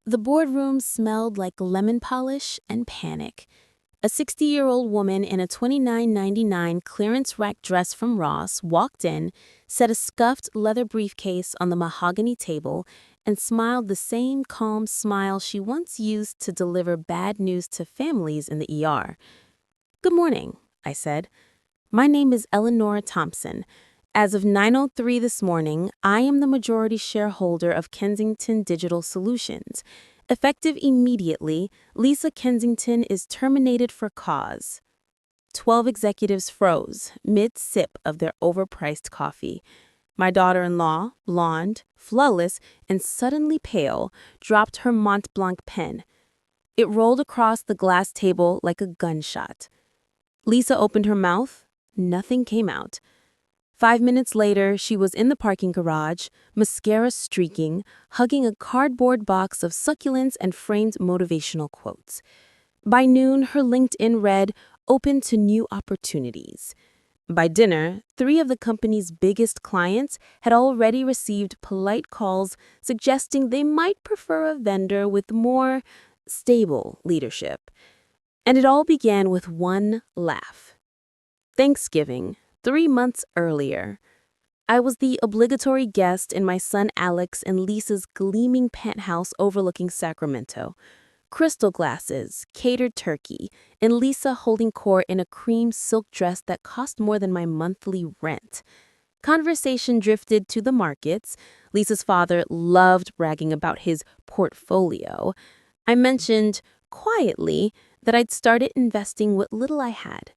The boardroom smelled like lemon polish and panic. A 60-year-old woman in a $29.99 clearance rack dress from Ross walked in, set a scuffed leather briefcase on the mahogany table, and smiled the same calm smile she once used to deliver bad news to families in the ER. "Good morning," I said. "My name is Eleanor Thompson. As of 9:03 this morning, I am the majority shareholder of Kensington Digital Solutions. Effective immediately, Lisa Kensington is terminated for cause." 12 executives froze, mid-sip of their overpriced coffee. My daughter-in-law, blonde, flawless, and suddenly pale, dropped her Mont Blanc pen. It rolled across the glass table like a gunshot. Lisa opened her mouth. Nothing came out. 5 minutes later, she was in the parking garage, mascara streaking, hugging a cardboard box of succulents and framed motivational quotes. By noon, her LinkedIn read, "Open to new opportunities." By dinner, 3 of the company's biggest clients had already received polite calls suggesting they might prefer a vendor with more stable leadership. And it all began with one laugh. Thanksgiving. 3 months earlier, I was the obligatory guest in my son Alex and Lisa's gleaming penthouse overlooking Sacramento. Crystal glasses, catered turkey, and Lisa holding court in a cream silk dress that cost more than my monthly rent. Conversation drifted to the markets. Lisa's father loved bragging about his portfolio. I mentioned, quietly, that I'd started investing what little I had.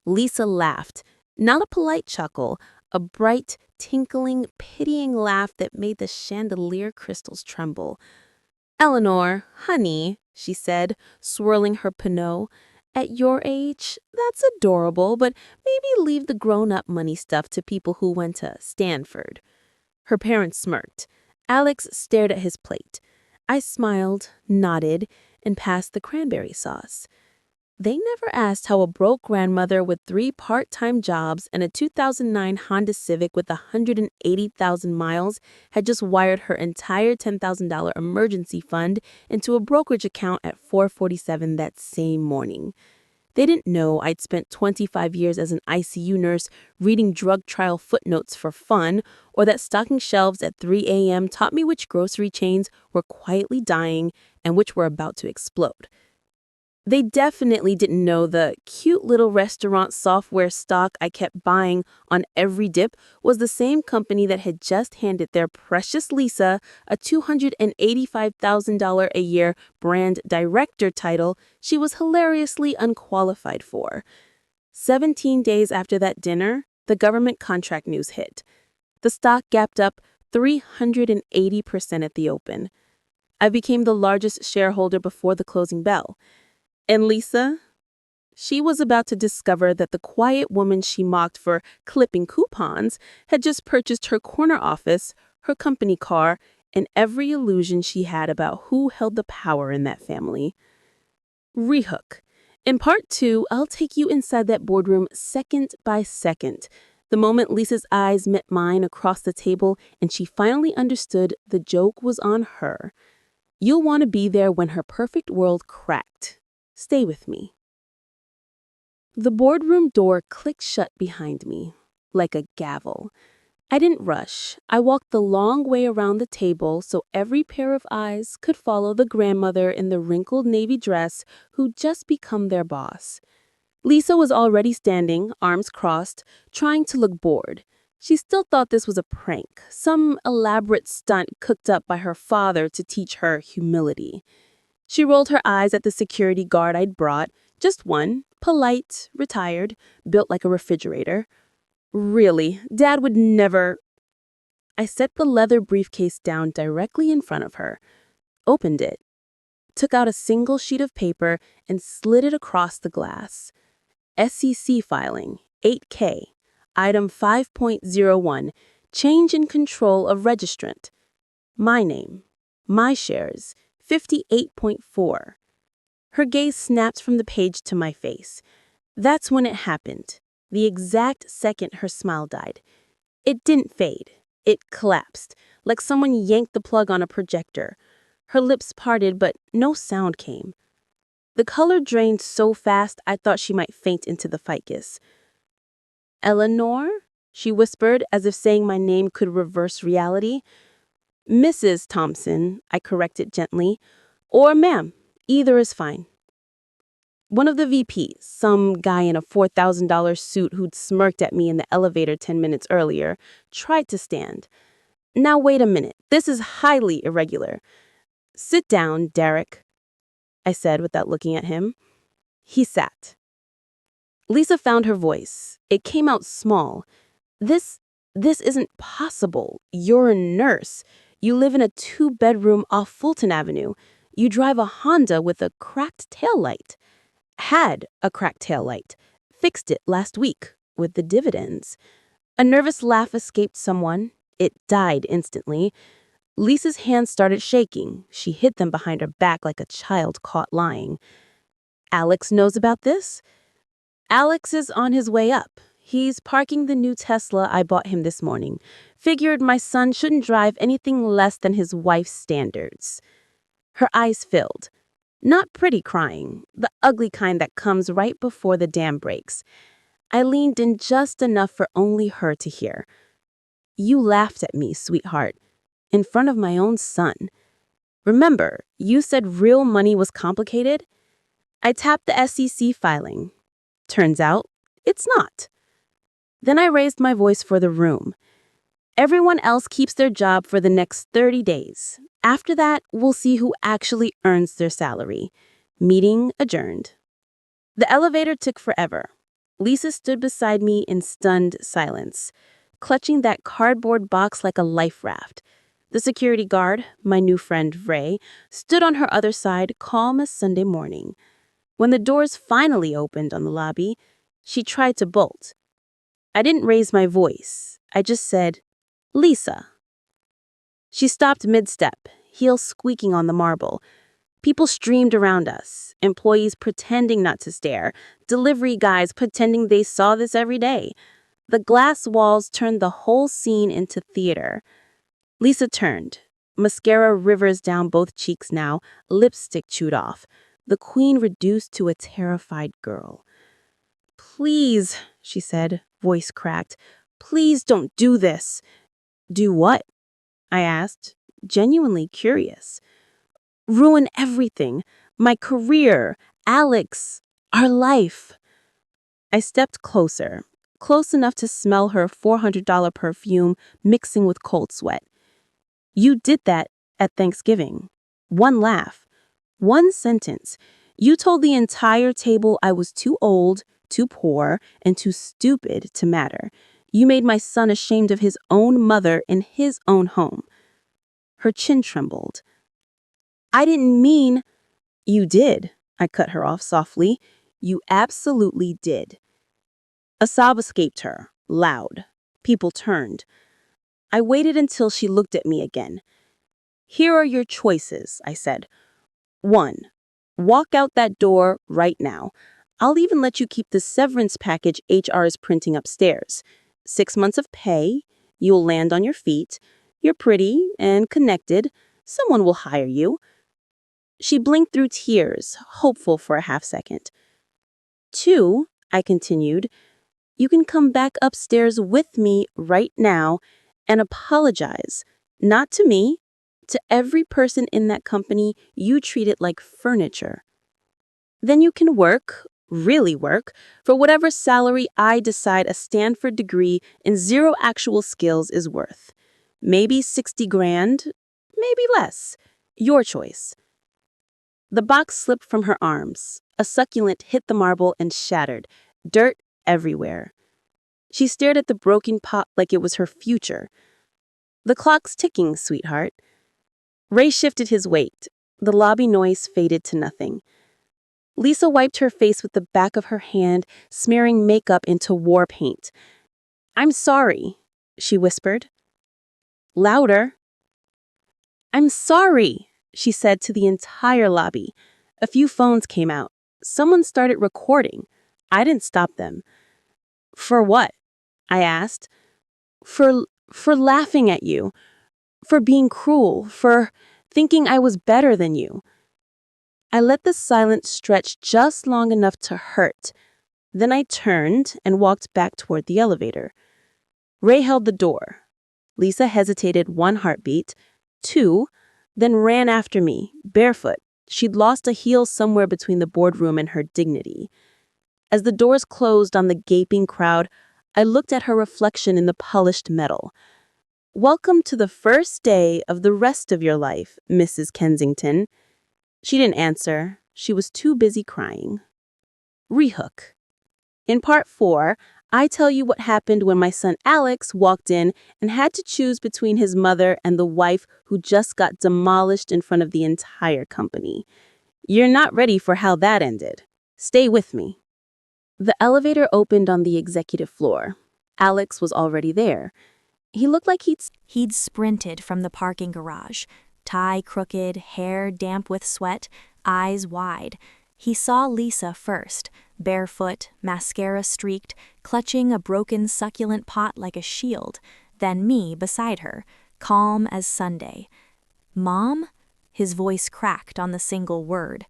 Lisa laughed. Not a polite chuckle, a bright, tinkling, pitying laugh that made the chandelier crystals tremble. "Eleanor, honey," she said, swirling her Pinot, "at your age, that's adorable, but maybe leave the grown-up money stuff to people who went to Stanford." Her parents smirked. Alex stared at his plate. I smiled, nodded, and passed the cranberry sauce. They never asked how a broke grandmother with 3 part-time jobs and a 2009 Honda Civic with 180,000 miles had just wired her entire $10,000 emergency fund into a brokerage account at 4:47 that same morning. They didn't know I'd spent 25 years as an ICU nurse reading drug trial footnotes for fun, or that stocking shelves at 3 a.m. taught me which grocery chains were quietly dying and which were about to explode. They definitely didn't know the cute little restaurant software stock I kept buying on every dip was the same company that had just handed their precious Lisa a $285,000 a year brand director title she was hilariously unqualified for. 17 days after that dinner, the government contract news hit. The stock gapped up 380% at the open. I became the largest shareholder before the closing bell. And Lisa? She was about to discover that the quiet woman she mocked for clipping coupons had just purchased her corner office, her company car, and every illusion she had about who held the power in that family. Rehook. In part 2, I'll take you inside that boardroom second by second. The moment Lisa's eyes met mine across the table and she finally understood the joke was on her. You'll want to be there when her perfect world cracked. Stay with me. The boardroom door clicked shut behind me, like a gavel. I didn't rush. I walked the long way around the table so every pair of eyes could follow the grandmother in the wrinkled navy dress who'd just become their boss. Lisa was already standing, arms crossed, trying to look bored. She still thought this was a prank, some elaborate stunt cooked up by her father to teach her humility. She rolled her eyes at the security guard I'd brought, just one, polite, retired, built like a refrigerator. Really, Dad would never... I set the leather briefcase down directly in front of her, opened it, took out a single sheet of paper and slid it across the glass. SEC filing, 8K, item 5.01, change in control of registrant. My name, my shares, 58.4. Her gaze snapped from the page to my face. That's when it happened. The exact second her smile died. It didn't fade. It collapsed, like someone yanked the plug on a projector. Her lips parted, but no sound came. The color drained so fast I thought she might faint into the ficus. "Eleanor?" she whispered, as if saying my name could reverse reality. "Mrs. Thompson," I corrected gently. "Or ma'am, either is fine." One of the VPs, some guy in a $4,000 suit who'd smirked at me in the elevator 10 minutes earlier, tried to stand. "Now wait a minute, this is highly irregular." "Sit down, Derek," I said without looking at him. He sat. Lisa found her voice. It came out small. This isn't possible. You're a nurse. You live in a 2-bedroom off Fulton Avenue. You drive a Honda with a cracked taillight." "Had a cracked taillight. Fixed it last week with the dividends." A nervous laugh escaped someone. It died instantly. Lisa's hands started shaking. She hid them behind her back like a child caught lying. "Alex knows about this?" "Alex is on his way up. He's parking the new Tesla I bought him this morning. Figured my son shouldn't drive anything less than his wife's standards." Her eyes filled. Not pretty crying, the ugly kind that comes right before the dam breaks. I leaned in just enough for only her to hear. "You laughed at me, sweetheart, in front of my own son. Remember, you said real money was complicated?" I tapped the SEC filing. Turns out, it's not. Then I raised my voice for the room. "Everyone else keeps their job for the next 30 days. After that, we'll see who actually earns their salary." Meeting adjourned. The elevator took forever. Lisa stood beside me in stunned silence, clutching that cardboard box like a life raft. The security guard, my new friend Ray, stood on her other side, calm as Sunday morning. When the doors finally opened on the lobby, she tried to bolt. I didn't raise my voice. I just said, "Lisa." She stopped mid-step, heels squeaking on the marble. People streamed around us, employees pretending not to stare, delivery guys pretending they saw this every day. The glass walls turned the whole scene into theater. Lisa turned. Mascara rivers down both cheeks now, lipstick chewed off. The queen reduced to a terrified girl. "Please," she said, voice cracked. "Please don't do this." "Do what?" I asked, genuinely curious. "Ruin everything. My career, Alex, our life." I stepped closer, close enough to smell her $400 perfume mixing with cold sweat. "You did that at Thanksgiving. One laugh. One sentence. You told the entire table I was too old, too poor, and too stupid to matter. You made my son ashamed of his own mother in his own home." Her chin trembled. "I didn't mean—" "You did," I cut her off softly. "You absolutely did." A sob escaped her, loud. People turned. I waited until she looked at me again. "Here are your choices," I said. 1. Walk out that door right now. I'll even let you keep the severance package HR is printing upstairs. 6 months of pay. You'll land on your feet. You're pretty and connected. Someone will hire you. She blinked through tears, hopeful for a half second. 2, I continued, you can come back upstairs with me right now and apologize, not to me, to every person in that company you treated like furniture. Then you can work, really work, for whatever salary I decide a Stanford degree and 0 actual skills is worth. Maybe 60 grand, maybe less. Your choice." The box slipped from her arms. A succulent hit the marble and shattered. Dirt everywhere. She stared at the broken pot like it was her future. "The clock's ticking, sweetheart." Ray shifted his weight. The lobby noise faded to nothing. Lisa wiped her face with the back of her hand, smearing makeup into war paint. "I'm sorry," she whispered. Louder. "I'm sorry," she said to the entire lobby. A few phones came out. Someone started recording. I didn't stop them. "For what?" I asked. For laughing at you. For being cruel. For thinking I was better than you." I let the silence stretch just long enough to hurt. Then I turned and walked back toward the elevator. Ray held the door. Lisa hesitated 1 heartbeat, 2, then ran after me, barefoot. She'd lost a heel somewhere between the boardroom and her dignity. As the doors closed on the gaping crowd, I looked at her reflection in the polished metal. "Welcome to the first day of the rest of your life, Mrs. Kensington." She didn't answer. She was too busy crying. Rehook. In part 4, I tell you what happened when my son Alex walked in and had to choose between his mother and the wife who just got demolished in front of the entire company. You're not ready for how that ended. Stay with me. The elevator opened on the executive floor. Alex was already there. He looked like He'd sprinted from the parking garage, tie crooked, hair damp with sweat, eyes wide. He saw Lisa first, barefoot, mascara streaked, clutching a broken succulent pot like a shield, then me beside her, calm as Sunday. "Mom?" His voice cracked on the single word.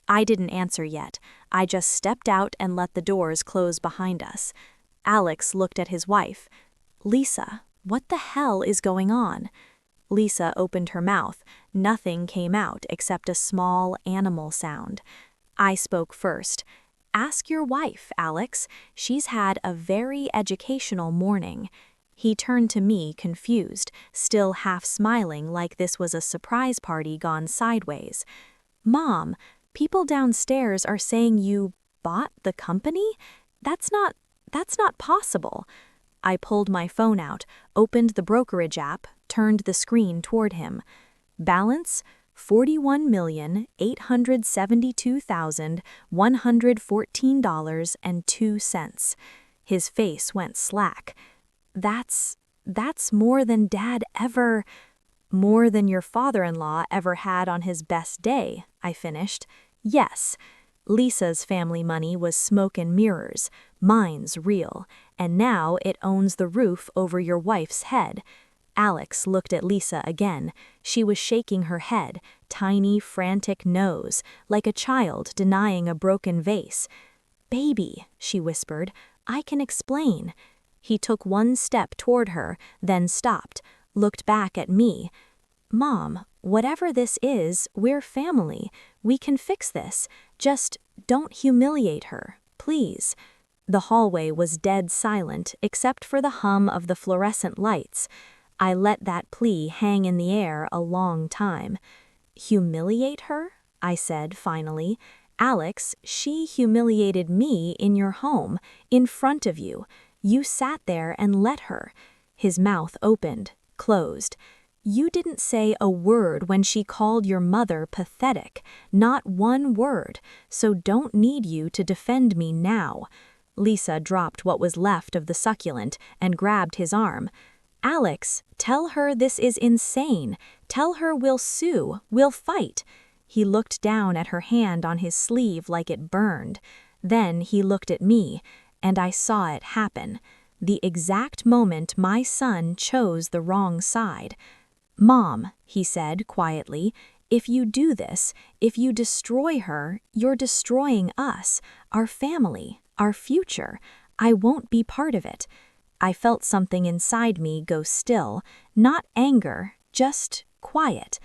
I didn't answer yet. I just stepped out and let the doors close behind us. Alex looked at his wife. "Lisa, what the hell is going on?" Lisa opened her mouth. Nothing came out except a small animal sound. I spoke first. "Ask your wife, Alex. She's had a very educational morning." He turned to me, confused, still half smiling like this was a surprise party gone sideways. "Mom, people downstairs are saying you bought the company? That's not possible." I pulled my phone out, opened the brokerage app, turned the screen toward him. Balance: $41,872,114.02. His face went slack. That's more than Dad ever... More than your father-in-law ever had on his best day, I finished. Yes. Lisa's family money was smoke and mirrors, mine's real, and now it owns the roof over your wife's head. Alex looked at Lisa again. She was shaking her head, tiny, frantic nose, like a child denying a broken vase. "Baby," she whispered, "I can explain." He took 1 step toward her, then stopped, looked back at me. "Mom, whatever this is, we're family. We can fix this. Just don't humiliate her, please." The hallway was dead silent except for the hum of the fluorescent lights. I let that plea hang in the air a long time. "Humiliate her?" I said finally. "Alex, she humiliated me in your home, in front of you. You sat there and let her." His mouth opened, closed. "You didn't say a word when she called your mother pathetic, not 1 word, so don't need you to defend me now." Lisa dropped what was left of the succulent and grabbed his arm. "Alex, tell her this is insane. Tell her we'll sue, we'll fight." He looked down at her hand on his sleeve like it burned. Then he looked at me, and I saw it happen. The exact moment my son chose the wrong side. "Mom," he said quietly, "if you do this, if you destroy her, you're destroying us, our family, our future. I won't be part of it." I felt something inside me go still, not anger, just quiet.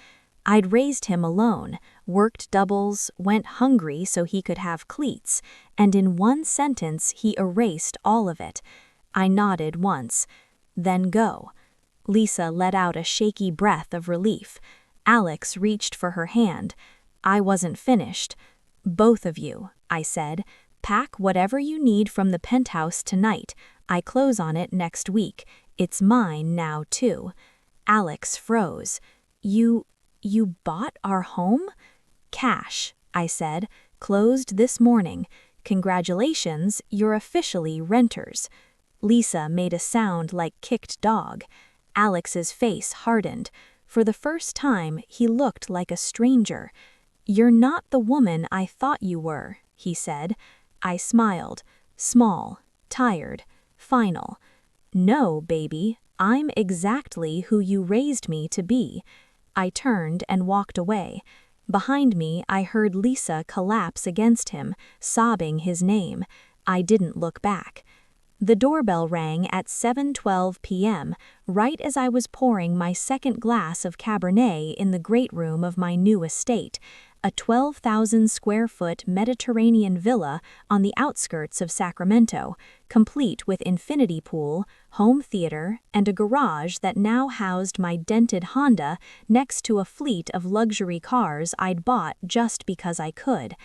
I'd raised him alone, worked doubles, went hungry so he could have cleats, and in 1 sentence he erased all of it. I nodded once. "Then go." Lisa let out a shaky breath of relief. Alex reached for her hand. I wasn't finished. "Both of you," I said, "pack whatever you need from the penthouse tonight. I close on it next week. It's mine now, too." Alex froze. You bought our home?" "Cash," I said, "closed this morning. Congratulations, you're officially renters." Lisa made a sound like kicked dog. Alex's face hardened. For the first time, he looked like a stranger. "You're not the woman I thought you were," he said. I smiled. Small, tired, final. "No, baby, I'm exactly who you raised me to be." I turned and walked away. Behind me, I heard Lisa collapse against him, sobbing his name. I didn't look back. The doorbell rang at 7:12 p.m., right as I was pouring my second glass of Cabernet in the great room of my new estate, a 12,000-square-foot Mediterranean villa on the outskirts of Sacramento, complete with infinity pool, home theater, and a garage that now housed my dented Honda next to a fleet of luxury cars I'd bought just because I could.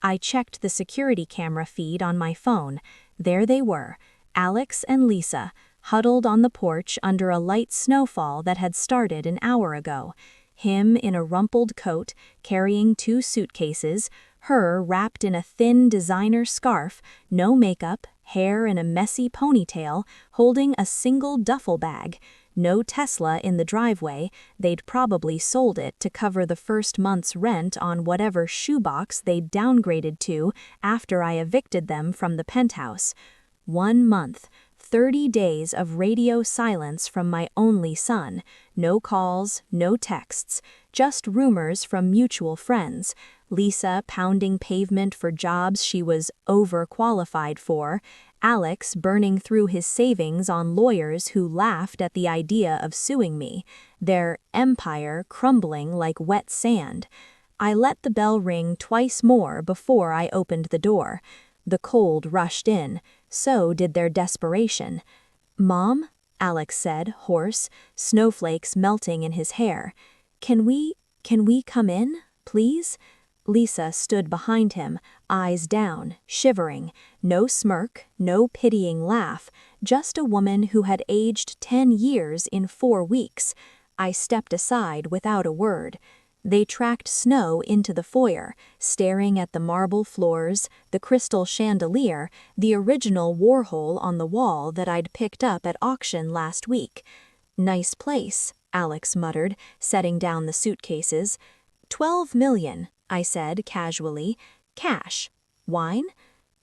I checked the security camera feed on my phone. There they were, Alex and Lisa, huddled on the porch under a light snowfall that had started an hour ago. Him in a rumpled coat, carrying 2 suitcases, her wrapped in a thin designer scarf, no makeup, hair in a messy ponytail, holding a single duffel bag. No Tesla in the driveway, they'd probably sold it to cover the first month's rent on whatever shoebox they'd downgraded to after I evicted them from the penthouse. 1 month, 30 days of radio silence from my only son. No calls, no texts, just rumors from mutual friends. Lisa pounding pavement for jobs she was overqualified for. Alex burning through his savings on lawyers who laughed at the idea of suing me. Their empire crumbling like wet sand. I let the bell ring twice more before I opened the door. The cold rushed in. So did their desperation. "Mom," Alex said, hoarse, snowflakes melting in his hair. Can we come in, please?" Lisa stood behind him, eyes down, shivering. No smirk, no pitying laugh, just a woman who had aged 10 years in 4 weeks. I stepped aside without a word. They tracked snow into the foyer, staring at the marble floors, the crystal chandelier, the original Warhol on the wall that I'd picked up at auction last week. "Nice place," Alex muttered, setting down the suitcases. "$12 million," I said casually. "Cash. Wine?"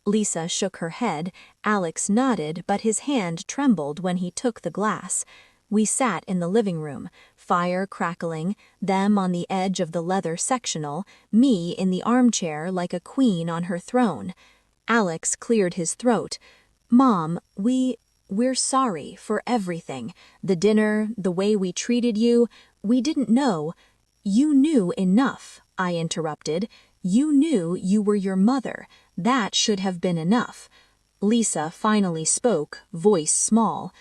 Lisa shook her head. Alex nodded, but his hand trembled when he took the glass. We sat in the living room, fire crackling, them on the edge of the leather sectional, me in the armchair like a queen on her throne. Alex cleared his throat. "Mom, we're sorry for everything. The dinner, the way we treated you. We didn't know." "You knew enough," I interrupted. "You knew you were your mother. That should have been enough." Lisa finally spoke, voice small.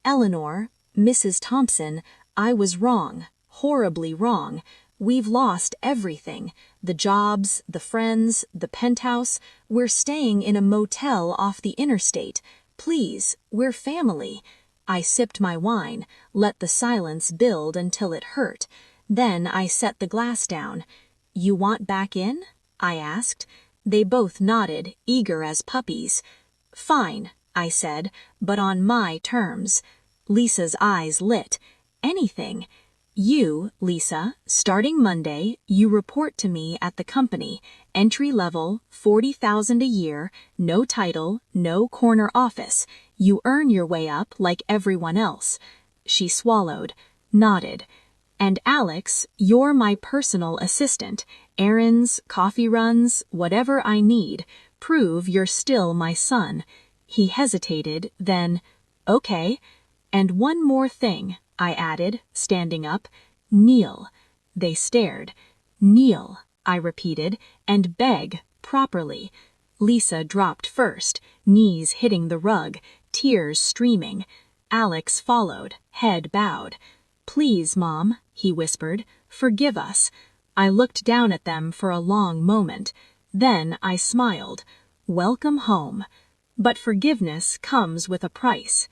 "Eleanor, Mrs. Thompson, I was wrong, horribly wrong. We've lost everything. The jobs, the friends, the penthouse. We're staying in a motel off the interstate. Please, we're family." I sipped my wine, let the silence build until it hurt. Then I set the glass down. "You want back in?" I asked. They both nodded, eager as puppies. "Fine," I said, "but on my terms." Lisa's eyes lit. "Anything. You, Lisa, starting Monday, you report to me at the company, entry level, $40,000 a year, no title, no corner office. You earn your way up like everyone else." She swallowed, nodded. "And Alex, you're my personal assistant. Errands, coffee runs, whatever I need. Prove you're still my son." He hesitated, then, "Okay. And one more thing," I added, standing up. "Kneel." They stared. "Kneel," I repeated, "and beg, properly." Lisa dropped first, knees hitting the rug, tears streaming. Alex followed, head bowed. "Please, Mom," he whispered, "forgive us." I looked down at them for a long moment. Then I smiled. Welcome home. But forgiveness comes with a price.